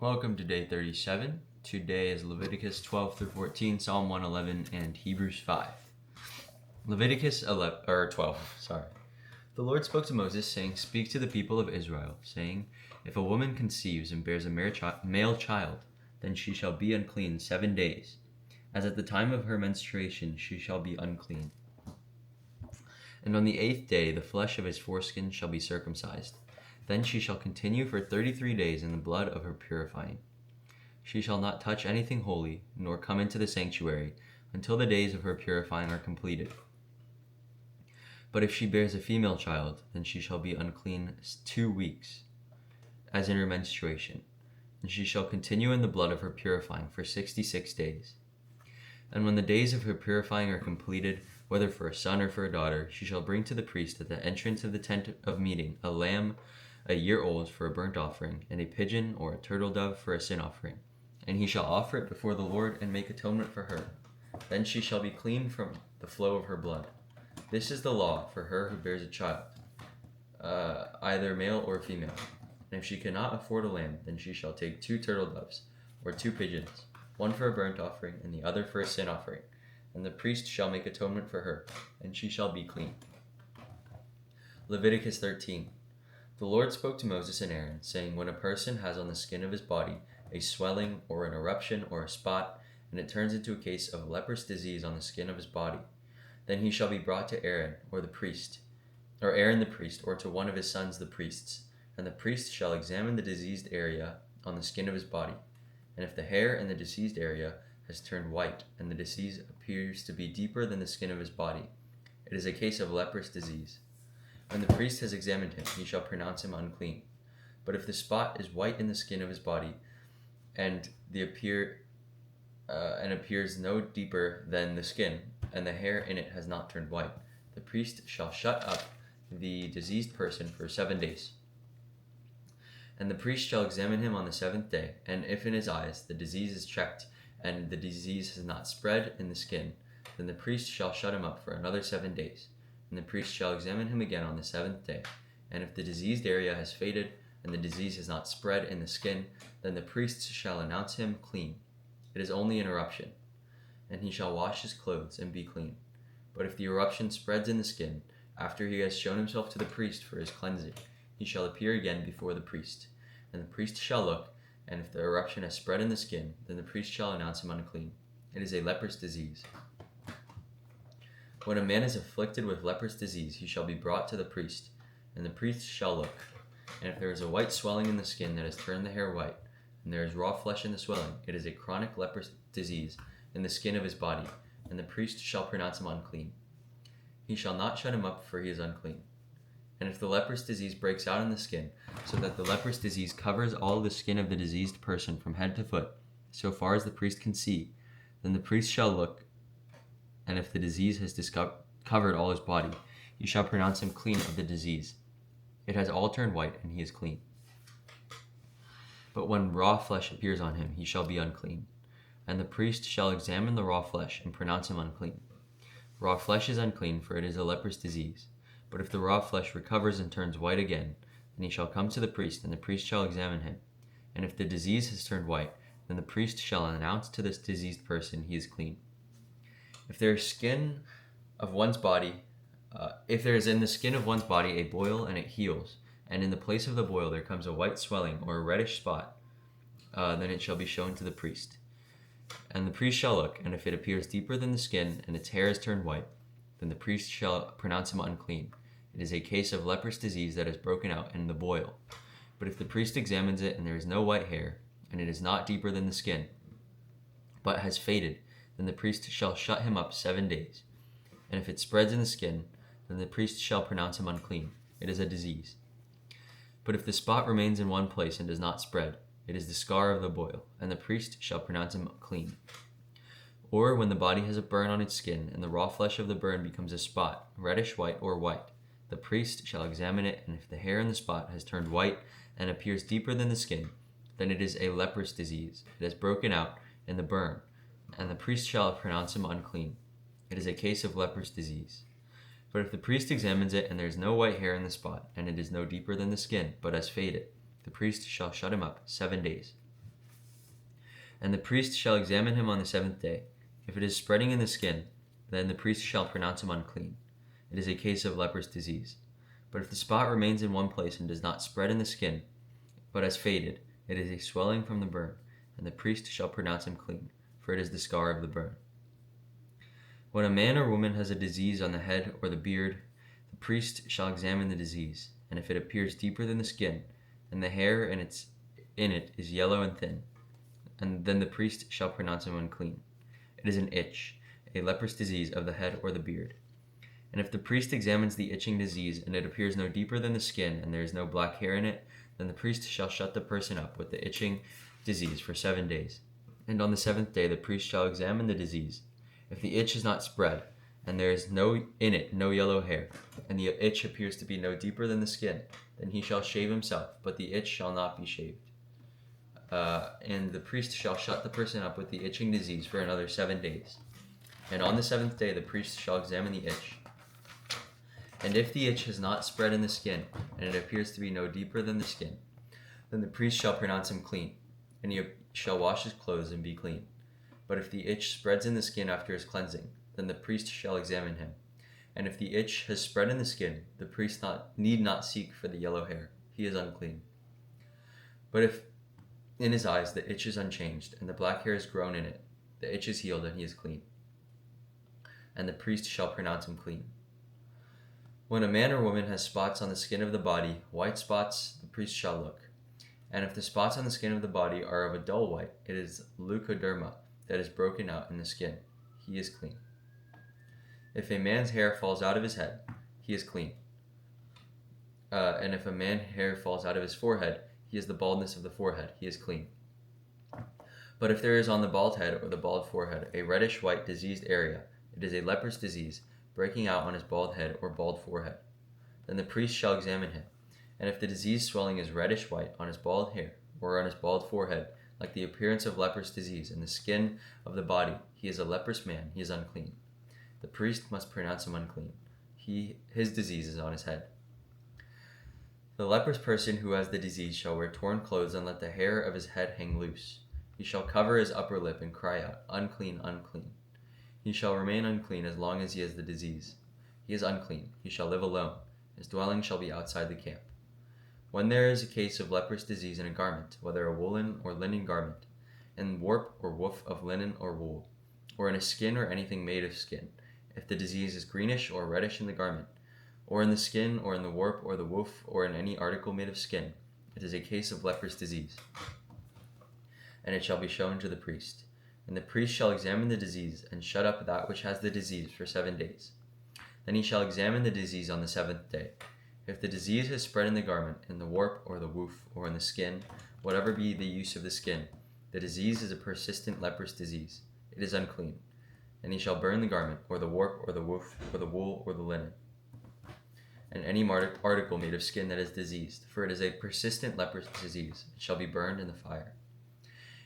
Welcome to day 37. Today is Leviticus 12 through 14, Psalm 111, and Hebrews 5. Leviticus 12, sorry. The Lord spoke to Moses, saying, "Speak to the people of Israel, saying, if a woman conceives and bears a male child, then she shall be unclean 7 days. As at the time of her menstruation she shall be unclean. And on the 8th day the flesh of his foreskin shall be circumcised. Then she shall continue for 33 days in the blood of her purifying. She shall not touch anything holy, nor come into the sanctuary, until the days of her purifying are completed. But if she bears a female child, then she shall be unclean 2 weeks, as in her menstruation, and she shall continue in the blood of her purifying for 66 days. And when the days of her purifying are completed, whether for a son or for a daughter, she shall bring to the priest at the entrance of the tent of meeting a lamb a year old for a burnt offering, and a pigeon or a turtle dove for a sin offering. And he shall offer it before the Lord and make atonement for her. Then she shall be clean from the flow of her blood. This is the law for her who bears a child, either male or female. And if she cannot afford a lamb, then she shall take 2 turtle doves, or 2 pigeons, one for a burnt offering and the other for a sin offering. And the priest shall make atonement for her, and she shall be clean." Leviticus 13. The Lord spoke to Moses and Aaron, saying, "When a person has on the skin of his body a swelling or an eruption or a spot, and it turns into a case of leprous disease on the skin of his body, then he shall be brought to Aaron or the priest, or Aaron the priest, or to one of his sons the priests. And the priest shall examine the diseased area on the skin of his body. And if the hair in the diseased area has turned white, and the disease appears to be deeper than the skin of his body, it is a case of leprous disease. When the priest has examined him, he shall pronounce him unclean. But if the spot is white in the skin of his body, and appears no deeper than the skin, and the hair in it has not turned white, the priest shall shut up the diseased person for 7 days. And the priest shall examine him on the 7th day, and if in his eyes the disease is checked, and the disease has not spread in the skin, then the priest shall shut him up for another 7 days. And the priest shall examine him again on the 7th day. And if the diseased area has faded, and the disease has not spread in the skin, then the priest shall announce him clean. It is only an eruption. And he shall wash his clothes and be clean. But if the eruption spreads in the skin, after he has shown himself to the priest for his cleansing, he shall appear again before the priest. And the priest shall look, and if the eruption has spread in the skin, then the priest shall announce him unclean. It is a leprous disease. When a man is afflicted with leprous disease, he shall be brought to the priest, and the priest shall look. And if there is a white swelling in the skin that has turned the hair white, and there is raw flesh in the swelling, it is a chronic leprous disease in the skin of his body, and the priest shall pronounce him unclean. He shall not shut him up, for he is unclean. And if the leprous disease breaks out in the skin, so that the leprous disease covers all the skin of the diseased person from head to foot, so far as the priest can see, then the priest shall look, and if the disease has covered all his body, he shall pronounce him clean of the disease. It has all turned white, and he is clean. But when raw flesh appears on him, he shall be unclean. And the priest shall examine the raw flesh and pronounce him unclean. Raw flesh is unclean, for it is a leprous disease. But if the raw flesh recovers and turns white again, then he shall come to the priest, and the priest shall examine him. And if the disease has turned white, then the priest shall announce to this diseased person he is clean. If there is in the skin of one's body a boil and it heals, and in the place of the boil there comes a white swelling or a reddish spot, then it shall be shown to the priest. And the priest shall look, and if it appears deeper than the skin and its hair is turned white, then the priest shall pronounce him unclean. It is a case of leprous disease that has broken out in the boil. But if the priest examines it and there is no white hair, and it is not deeper than the skin, but has faded, then the priest shall shut him up 7 days. And if it spreads in the skin, then the priest shall pronounce him unclean. It is a disease. But if the spot remains in one place and does not spread, it is the scar of the boil, and the priest shall pronounce him clean. Or when the body has a burn on its skin, and the raw flesh of the burn becomes a spot, reddish white or white, the priest shall examine it, and if the hair in the spot has turned white and appears deeper than the skin, then it is a leprous disease. It has broken out in the burn, and the priest shall pronounce him unclean. It is a case of leprous disease. But if the priest examines it, and there is no white hair in the spot, and it is no deeper than the skin, but has faded, the priest shall shut him up 7 days. And the priest shall examine him on the 7th day. If it is spreading in the skin, then the priest shall pronounce him unclean. It is a case of leprous disease. But if the spot remains in one place and does not spread in the skin, but has faded, it is a swelling from the burn, and the priest shall pronounce him clean, for it is the scar of the burn. When a man or woman has a disease on the head or the beard, the priest shall examine the disease, and if it appears deeper than the skin, and the hair in it is yellow and thin, and then the priest shall pronounce him unclean. It is an itch, a leprous disease of the head or the beard. And if the priest examines the itching disease, and it appears no deeper than the skin, and there is no black hair in it, then the priest shall shut the person up with the itching disease for 7 days. And on the 7th day the priest shall examine the disease. If the itch is not spread, and there is no yellow hair, and the itch appears to be no deeper than the skin, then he shall shave himself, but the itch shall not be shaved. And the priest shall shut the person up with the itching disease for another 7 days. And on the 7th day the priest shall examine the itch. And if the itch has not spread in the skin, and it appears to be no deeper than the skin, then the priest shall pronounce him clean, and he shall wash his clothes and be clean. But if the itch spreads in the skin after his cleansing, then the priest shall examine him. And if the itch has spread in the skin, the priest need not seek for the yellow hair. He is unclean. But if in his eyes the itch is unchanged, and the black hair is grown in it, the itch is healed, and he is clean. And the priest shall pronounce him clean. When a man or woman has spots on the skin of the body, white spots, the priest shall look. And if the spots on the skin of the body are of a dull white, it is leukoderma that is broken out in the skin. He is clean. If a man's hair falls out of his head, he is clean. And if a man's hair falls out of his forehead, he is the baldness of the forehead. He is clean. But if there is on the bald head or the bald forehead a reddish white diseased area, it is a leprous disease, breaking out on his bald head or bald forehead. Then the priest shall examine him, and if the disease swelling is reddish white on his bald hair or on his bald forehead, like the appearance of leprous disease in the skin of the body, he is a leprous man, he is unclean. The priest must pronounce him unclean. His disease is on his head. The leprous person who has the disease shall wear torn clothes and let the hair of his head hang loose. He shall cover his upper lip and cry out, "Unclean, unclean." He shall remain unclean as long as he has the disease. He is unclean. He shall live alone. His dwelling shall be outside the camp. When there is a case of leprous disease in a garment, whether a woolen or linen garment, in warp or woof of linen or wool, or in a skin or anything made of skin, if the disease is greenish or reddish in the garment, or in the skin, or in the warp or the woof, or in any article made of skin, it is a case of leprous disease, and it shall be shown to the priest. And the priest shall examine the disease, and shut up that which has the disease for 7 days. Then he shall examine the disease on the 7th day. If the disease has spread in the garment, in the warp or the woof, or in the skin, whatever be the use of the skin, the disease is a persistent leprous disease. It is unclean. And he shall burn the garment, or the warp, or the woof, or the wool, or the linen, and any article made of skin that is diseased, for it is a persistent leprous disease. It shall be burned in the fire.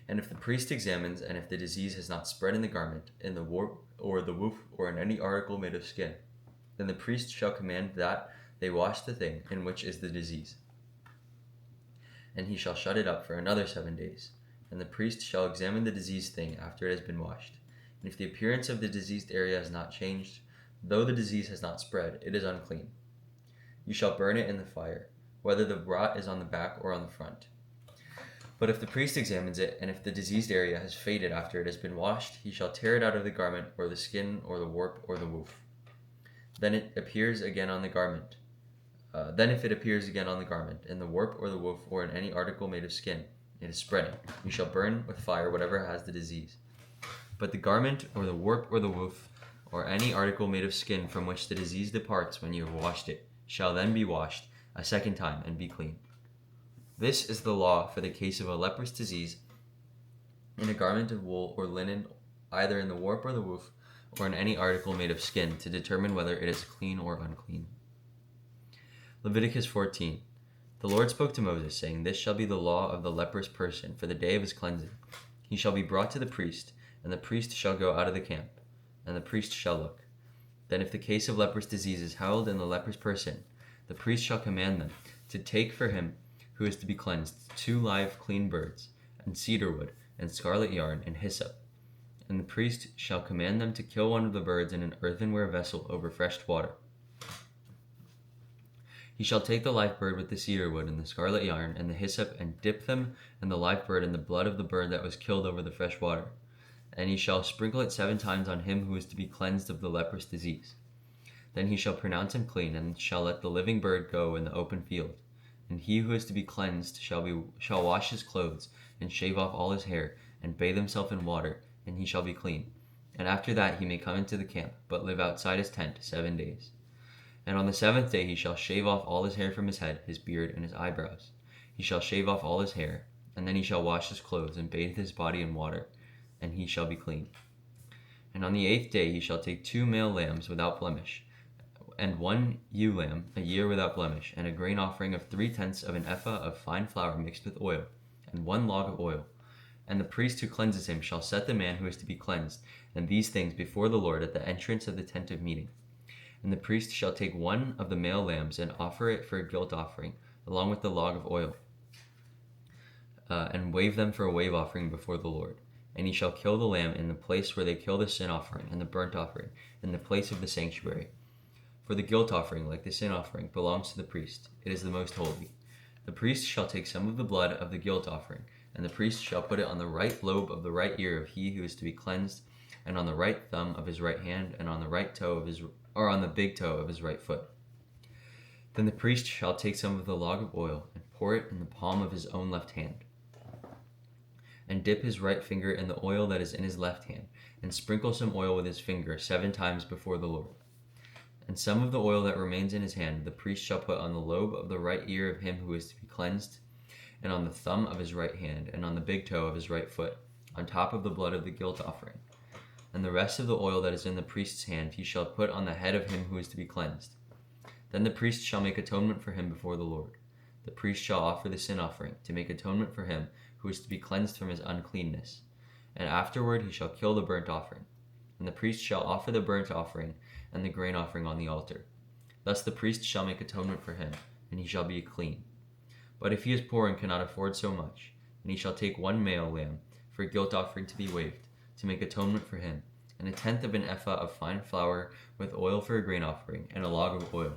And if the priest examines, and if the disease has not spread in the garment, in the warp, or the woof, or in any article made of skin, then the priest shall command that they wash the thing in which is the disease. And he shall shut it up for another 7 days. And the priest shall examine the diseased thing after it has been washed. And if the appearance of the diseased area has not changed, though the disease has not spread, it is unclean. You shall burn it in the fire, whether the rot is on the back or on the front. But if the priest examines it, and if the diseased area has faded after it has been washed, he shall tear it out of the garment, or the skin, or the warp, or the woof. Then it appears again on the garment. Then if it appears again on the garment, in the warp, or the woof, or in any article made of skin, it is spreading. You shall burn with fire whatever has the disease. But the garment, or the warp, or the woof, or any article made of skin from which the disease departs when you have washed it, shall then be washed a second time and be clean. This is the law for the case of a leprous disease in a garment of wool or linen, either in the warp or the woof, or in any article made of skin, to determine whether it is clean or unclean. Leviticus 14. The Lord spoke to Moses, saying, "This shall be the law of the leprous person for the day of his cleansing. He shall be brought to the priest, and the priest shall go out of the camp, and the priest shall look. Then if the case of leprous disease is held in the leprous person, the priest shall command them to take for him who is to be cleansed 2 live clean birds, and cedar wood, and scarlet yarn, and hyssop. And the priest shall command them to kill one of the birds in an earthenware vessel over fresh water. He shall take the live bird with the cedar wood and the scarlet yarn and the hyssop, and dip them and the live bird in the blood of the bird that was killed over the fresh water. And he shall sprinkle it 7 times on him who is to be cleansed of the leprous disease. Then he shall pronounce him clean, and shall let the living bird go in the open field. And he who is to be cleansed shall wash his clothes, and shave off all his hair, and bathe himself in water, and he shall be clean. And after that he may come into the camp, but live outside his tent 7 days. And on the 7th day he shall shave off all his hair from his head, his beard, and his eyebrows. He shall shave off all his hair, and then he shall wash his clothes, and bathe his body in water, and he shall be clean. And on the 8th day he shall take 2 male lambs without blemish, and 1 ewe lamb, a year without blemish, and a grain offering of 3/10 of an ephah of fine flour mixed with oil, and 1 log of oil. And the priest who cleanses him shall set the man who is to be cleansed, and these things before the Lord at the entrance of the tent of meeting. And the priest shall take 1 of the male lambs and offer it for a guilt offering, along with the log of oil, and wave them for a wave offering before the Lord. And he shall kill the lamb in the place where they kill the sin offering and the burnt offering, in the place of the sanctuary. For the guilt offering, like the sin offering, belongs to the priest. It is the most holy. The priest shall take some of the blood of the guilt offering, and the priest shall put it on the right lobe of the right ear of he who is to be cleansed, and on the right thumb of his right hand, and on the right toe of his, or on the big toe of his right foot. Then the priest shall take some of the log of oil, and pour it in the palm of his own left hand, and dip his right finger in the oil that is in his left hand, and sprinkle some oil with his finger 7 times before the Lord. And some of the oil that remains in his hand the priest shall put on the lobe of the right ear of him who is to be cleansed, and on the thumb of his right hand, and on the big toe of his right foot, on top of the blood of the guilt offering. And the rest of the oil that is in the priest's hand he shall put on the head of him who is to be cleansed. Then the priest shall make atonement for him before the Lord. The priest shall offer the sin offering, to make atonement for him who is to be cleansed from his uncleanness. And afterward he shall kill the burnt offering. And the priest shall offer the burnt offering and the grain offering on the altar. Thus the priest shall make atonement for him, and he shall be clean. But if he is poor and cannot afford so much, then he shall take 1 male lamb for a guilt offering to be waved, to make atonement for him, and 1/10 of an ephah of fine flour with oil for a grain offering, and a log of oil.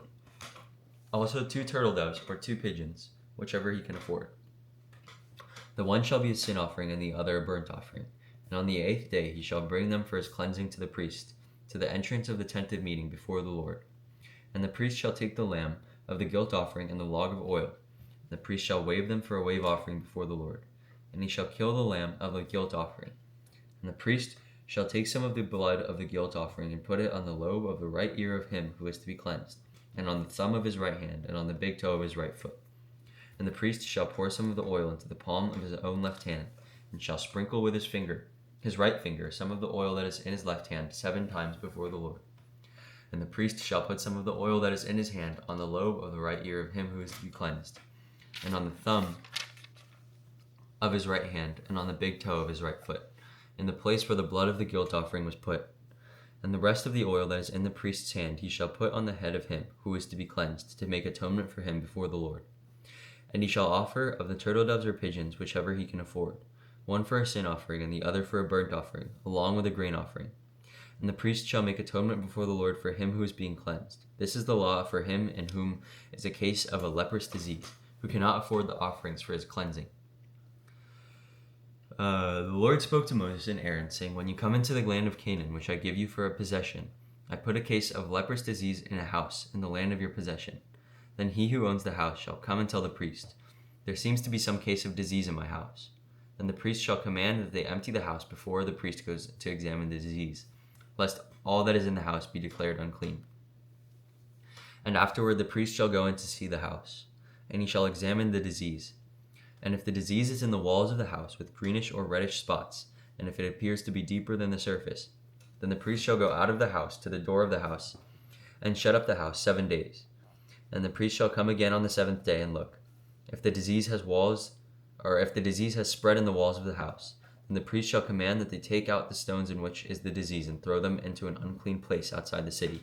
Also 2 turtle doves or 2 pigeons, whichever he can afford. The one shall be a sin offering, and the other a burnt offering. And on the 8th day he shall bring them for his cleansing to the priest, to the entrance of the tent of meeting before the Lord. And the priest shall take the lamb of the guilt offering and the log of oil. The priest shall wave them for a wave offering before the Lord. And he shall kill the lamb of the guilt offering. And the priest shall take some of the blood of the guilt offering and put it on the lobe of the right ear of him who is to be cleansed, and on the thumb of his right hand, and on the big toe of his right foot. And the priest shall pour some of the oil into the palm of his own left hand, and shall sprinkle with his right finger, some of the oil that is in his left hand 7 times before the Lord. And the priest shall put some of the oil that is in his hand on the lobe of the right ear of him who is to be cleansed, and on the thumb of his right hand, and on the big toe of his right foot, in the place where the blood of the guilt offering was put. And the rest of the oil that is in the priest's hand he shall put on the head of him who is to be cleansed, to make atonement for him before the Lord. And he shall offer of the turtle doves or pigeons, whichever he can afford, 1 for a sin offering, and the other for a burnt offering, along with a grain offering. And the priest shall make atonement before the Lord for him who is being cleansed. This is the law for him in whom is a case of a leprous disease, who cannot afford the offerings for his cleansing. The Lord spoke to Moses and Aaron, saying, When you come into the land of Canaan, which I give you for a possession, I put a case of leprous disease in a house in the land of your possession. Then he who owns the house shall come and tell the priest, There seems to be some case of disease in my house. Then the priest shall command that they empty the house before the priest goes to examine the disease, lest all that is in the house be declared unclean. And afterward the priest shall go in to see the house, and he shall examine the disease. And if the disease is in the walls of the house with greenish or reddish spots, and if it appears to be deeper than the surface, then the priest shall go out of the house to the door of the house, and shut up the house 7 days. And the priest shall come again on the 7th day and look. If the disease has spread in the walls of the house, then the priest shall command that they take out the stones in which is the disease and throw them into an unclean place outside the city.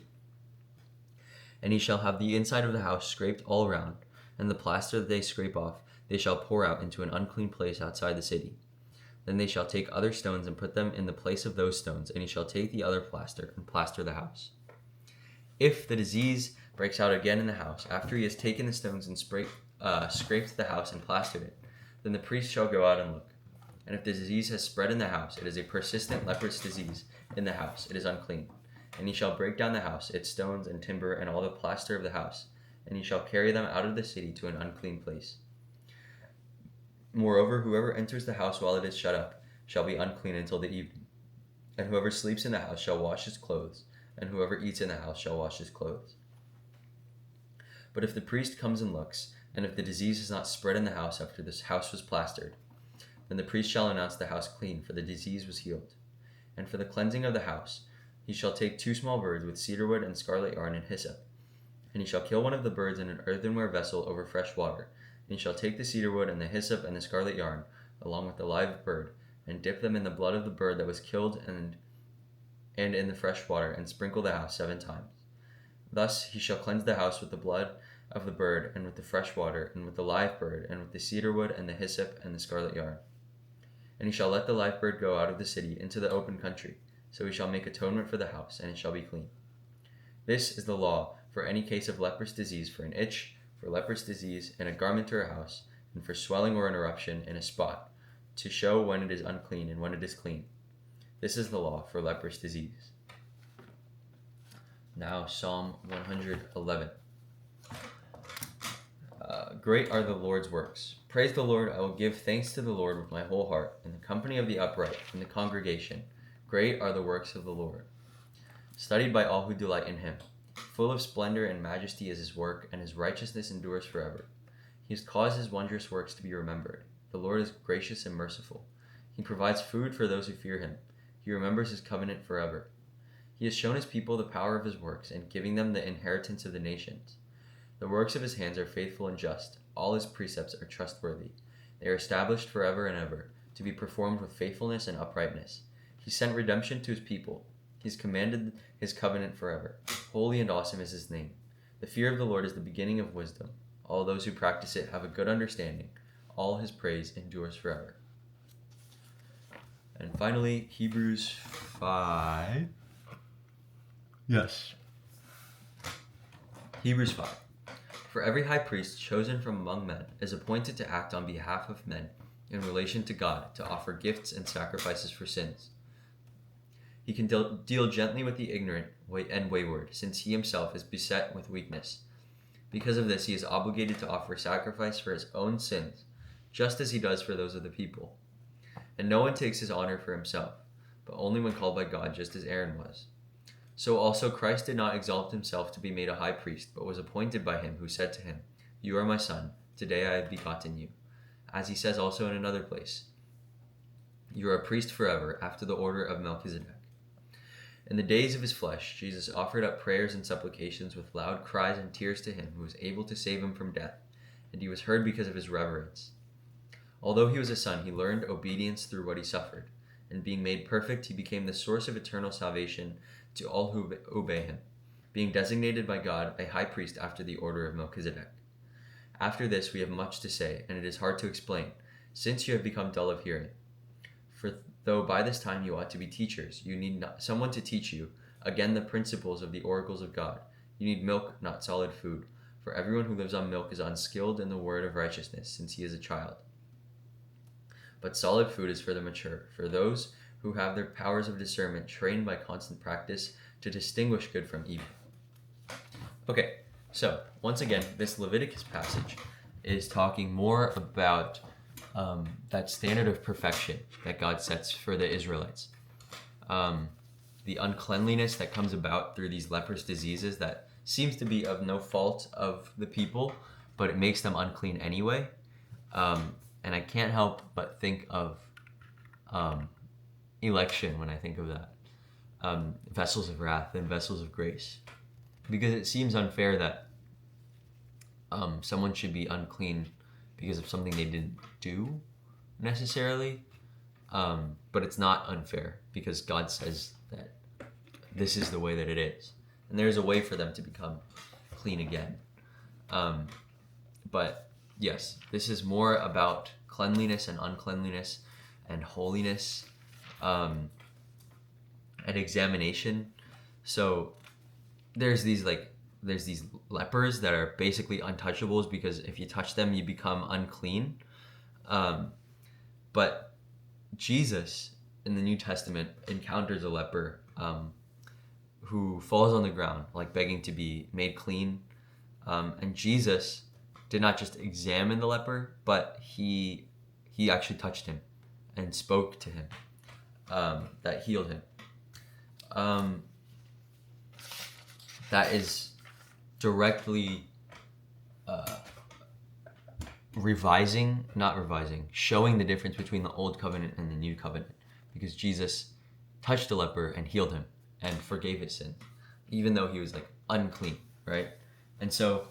And he shall have the inside of the house scraped all around, and the plaster that they scrape off they shall pour out into an unclean place outside the city. Then they shall take other stones and put them in the place of those stones, and he shall take the other plaster and plaster the house. If the disease breaks out again in the house, after he has taken the stones and scraped the house and plastered it, then the priest shall go out and look. And if the disease has spread in the house, it is a persistent leprous disease in the house, it is unclean. And he shall break down the house, its stones and timber and all the plaster of the house, and he shall carry them out of the city to an unclean place. Moreover, whoever enters the house while it is shut up shall be unclean until the evening. And whoever sleeps in the house shall wash his clothes, and whoever eats in the house shall wash his clothes. But if the priest comes and looks, and if the disease is not spread in the house after this house was plastered, then the priest shall announce the house clean, for the disease was healed. And for the cleansing of the house, he shall take 2 small birds with cedar wood and scarlet yarn and hyssop. And he shall kill one of the birds in an earthenware vessel over fresh water. And he shall take the cedar wood and the hyssop and the scarlet yarn, along with the live bird, and dip them in the blood of the bird that was killed and in the fresh water, and sprinkle the house 7 times. Thus he shall cleanse the house with the blood of the bird, and with the fresh water, and with the live bird, and with the cedar wood, and the hyssop, and the scarlet yarn. And he shall let the live bird go out of the city into the open country. So he shall make atonement for the house, and it shall be clean. This is the law for any case of leprous disease, for an itch, for leprous disease, in a garment or a house, and for swelling or an eruption in a spot, to show when it is unclean and when it is clean. This is the law for leprous disease. Now, Psalm 111. Great are the Lord's works. Praise the Lord, I will give thanks to the Lord with my whole heart, in the company of the upright, in the congregation. Great are the works of the Lord, studied by all who delight in him. Full of splendor and majesty is his work, and his righteousness endures forever. He has caused his wondrous works to be remembered. The Lord is gracious and merciful. He provides food for those who fear him. He remembers his covenant forever. He has shown his people the power of his works, and giving them the inheritance of the nations. The works of his hands are faithful and just. All his precepts are trustworthy. They are established forever and ever, to be performed with faithfulness and uprightness. He sent redemption to his people. He has commanded his covenant forever. Holy and awesome is his name. The fear of the Lord is the beginning of wisdom. All those who practice it have a good understanding. All his praise endures forever. And finally, Hebrews 5. Yes. Hebrews 5. For every high priest chosen from among men is appointed to act on behalf of men in relation to God, to offer gifts and sacrifices for sins. He can deal gently with the ignorant and wayward, since he himself is beset with weakness. Because of this, he is obligated to offer sacrifice for his own sins, just as he does for those of the people. And no one takes his honor for himself, but only when called by God, just as Aaron was. So also Christ did not exalt himself to be made a high priest, but was appointed by him who said to him, You are my son, today I have begotten you. As he says also in another place, You are a priest forever, after the order of Melchizedek. In the days of his flesh, Jesus offered up prayers and supplications with loud cries and tears to him who was able to save him from death, and he was heard because of his reverence. Although he was a son, he learned obedience through what he suffered, and being made perfect, he became the source of eternal salvation to all who obey him, being designated by God a high priest after the order of Melchizedek. After this we have much to say, and it is hard to explain, since you have become dull of hearing. For though by this time you ought to be teachers, you need someone to teach you, again, the principles of the oracles of God. You need milk, not solid food, for everyone who lives on milk is unskilled in the word of righteousness, since he is a child. But solid food is for the mature, for those who have their powers of discernment trained by constant practice to distinguish good from evil. Okay, so once again, this Leviticus passage is talking more about that standard of perfection that God sets for the Israelites. The uncleanliness that comes about through these leprous diseases that seems to be of no fault of the people, but it makes them unclean anyway. And I can't help but think of election when I think of that. Vessels of wrath and vessels of grace. Because it seems unfair that someone should be unclean because of something they didn't do necessarily. But it's not unfair because God says that this is the way that it is. And there's a way for them to become clean again. But yes, this is more about cleanliness and uncleanliness and holiness and examination. So there's these lepers that are basically untouchables, because if you touch them, you become unclean. But Jesus in the New Testament encounters a leper who falls on the ground, like begging to be made clean. And Jesus did not just examine the leper, but he actually touched him and spoke to him, that healed him. That is directly showing the difference between the old covenant and the new covenant, because Jesus touched a leper and healed him and forgave his sin, even though he was like unclean, right? And so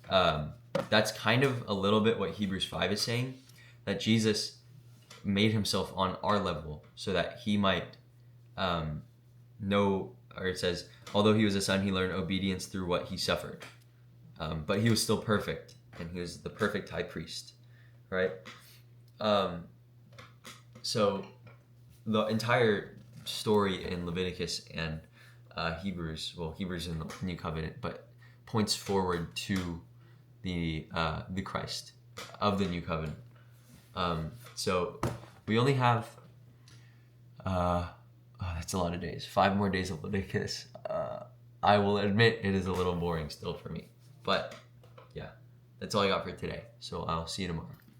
that's kind of a little bit what Hebrews 5 is saying, that Jesus made himself on our level so that he might know, or it says, although he was a son, he learned obedience through what he suffered. But he was still perfect, and he was the perfect high priest, right? So the entire story in Leviticus and Hebrews in the New Covenant, but points forward to the Christ of the New Covenant. So we only have that's a lot of days. 5 more days of Leviticus. I will admit it is a little boring still for me, but yeah, that's all I got for today. So I'll see you tomorrow.